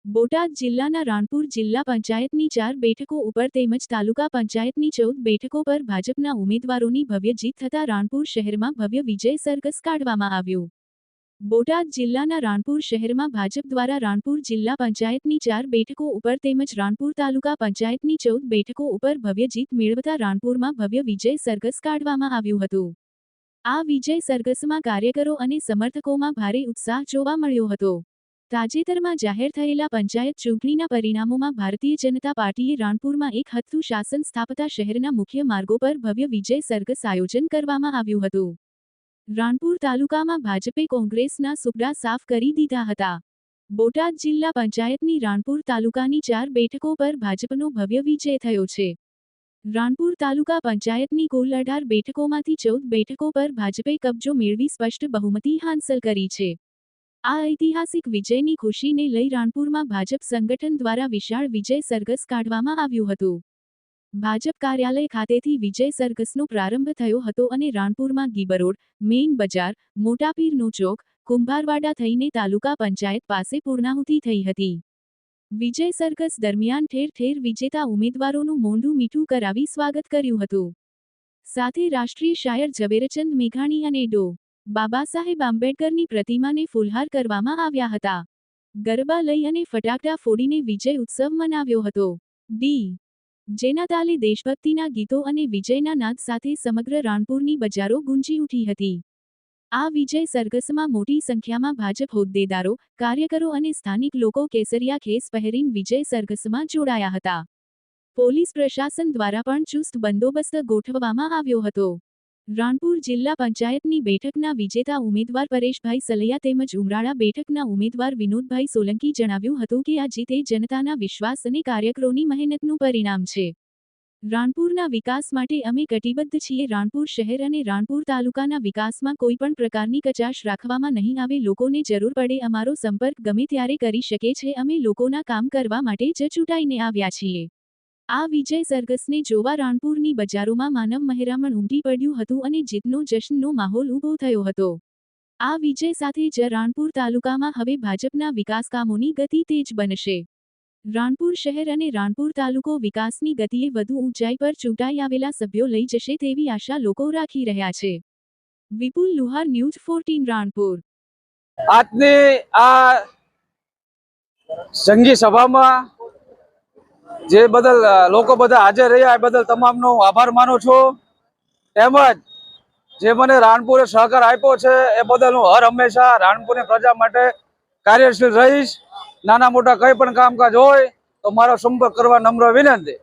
બોટાદ જિલ્લાના રાણપુર જિલ્લા પંચાયતની 4 બેઠકો ઉપર તેમજ તાલુકા પંચાયતની 14 બેઠકો પર ભાજપના ઉમેદવારોની ભવ્ય જીત થતા રાણપુર શહેરમાં ભવ્ય વિજય સરઘસ કાઢવામાં આવ્યું. બોટાદ જિલ્લાના રાણપુર શહેરમાં ભાજપ દ્વારા રાણપુર જિલ્લા પંચાયતની 4 બેઠકો ઉપર તેમજ રાણપુર તાલુકા પંચાયતની 14 બેઠકો ઉપર ભવ્ય જીત મેળવતા રાણપુરમાં ભવ્ય વિજય સરઘસ કાઢવામાં આવ્યું હતું. આ વિજય સરઘસમાં કાર્યકરો અને સમર્થકોમાં ભારે ઉત્સાહ જોવા મળ્યો હતો. તાજેતરમાં જાહેર થયેલા પંચાયત ચૂંટણીના પરિણામોમાં ભારતીય જનતા પાર્ટીએ રાણપુરમાં એક હથ્થું શાસન સ્થાપતા શહેરના મુખ્ય માર્ગો પર ભવ્ય વિજય સરઘસ આયોજન કરવામાં આવ્યું હતું. રાણપુર તાલુકામાં ભાજપે કોંગ્રેસના સુપડા સાફ કરી દીધા હતા. બોટાદ જિલ્લા પંચાયતની રાણપુર તાલુકાની 4 બેઠકો પર ભાજપનો ભવ્ય વિજય થયો છે. રાણપુર તાલુકા પંચાયતની કુલ 18 બેઠકોમાંથી 14 બેઠકો પર ભાજપે કબજો મેળવી સ્પષ્ટ બહુમતી હાંસલ કરી છે. આ ઐતિહાસિક વિજયની ખુશીને લઈ રાણપુરમાં ભાજપ સંગઠન દ્વારા વિશાળ વિજય સરઘસ કાઢવામાં આવ્યું હતું. ભાજપ કાર્યાલય ખાતેથી વિજય સરઘસનો પ્રારંભ થયો હતો અને રાણપુરમાં ગીબરોડ, મેઇન બજાર, મોટાપીરનો ચોક, કુંભારવાડા થઈને તાલુકા પંચાયત પાસે પૂર્ણાહુતિ થઈ હતી. વિજય સરઘસ દરમિયાન ઠેર ઠેર વિજેતા ઉમેદવારોનું મોંઢું મીઠું કરાવી સ્વાગત કર્યું હતું. સાથે રાષ્ટ્રીય શાયર ઝવેરચંદ મેઘાણી અને ડો. બાબાસાહેબ આંબેડકરની પ્રતિમાને ફૂલહાર કરવામાં આવ્યા હતા. ગરબા લઈ અને ફટાકડા ફોડીને વિજય ઉત્સવ મનાવ્યો હતો. જેના તાલે દેશભક્તિના ગીતો અને વિજયના નાદ સાથે સમગ્ર રાણપુરની બજારો ગુંજી ઉઠી હતી. આ વિજય સરઘસમાં મોટી સંખ્યામાં ભાજપ હોદ્દેદારો, કાર્યકરો અને સ્થાનિક લોકો કેસરિયા ખેસ પહેરીને વિજય સરઘસમાં જોડાયા હતા. પોલીસ પ્રશાસન દ્વારા પણ ચુસ્ત બંદોબસ્ત ગોઠવવામાં આવ્યો હતો. રાણપુર જિલ્લા પંચાયતની બેઠકના વિજેતા ઉમેદવાર પરેશભાઈ સલૈયા તેમજ ઉમરાળા બેઠકના ઉમેદવાર વિનોદભાઈ સોલંકી જણાવ્યું હતું કે આ જીત એ જનતાના વિશ્વાસ અને કાર્યકરોની મહેનતનું પરિણામ છે. રાણપુરના વિકાસ માટે અમે કટિબદ્ધ છીએ. રાણપુર શહેર અને રાણપુર તાલુકાના વિકાસમાં કોઈપણ પ્રકારની કચાશ રાખવામાં નહીં આવે. લોકોને જરૂર પડે અમારો સંપર્ક ગમે ત્યારે કરી શકે છે. અમે લોકોના કામ કરવા માટે જ ચૂંટાઈને આવ્યા છીએ. આ વિજય સરઘસને જોવા રાણપુરની બજારોમાં માનવ મહેરામણ ઉમટી પડ્યું હતું અને જીતનો જશ્નનો માહોલ ઊભો થયો હતો. આ વિજય સાથે જ રાણપુર તાલુકામાં હવે ભાજપના વિકાસકામોની ગતિ તેજ બનશે. રાણપુર શહેર અને રાણપુર તાલુકો વિકાસની ગતિએ વધુ ઊંચાઈ પર ચૂંટાઈ આવેલા સભ્યો લઈ જશે તેવી આશા લોકો રાખી રહ્યા છે. વિપુલ લુહાર, ન્યૂઝ 14 રાણપુર. આજની આ સંઘી સભામાં જે બદલ લોકો બધા હાજર રહ્યા એ બદલ તમામનો આભાર માનું છું. તેમજ જે મને રાણપુરે સહકાર આપ્યો છે એ બદલ હું હર હંમેશા રાણપુરની પ્રજા માટે કાર્યશીલ રહીશ. નાના મોટા કંઈ પણ કામકાજ હોય તો મારો સંપર્ક કરવા નમ્ર વિનંતી.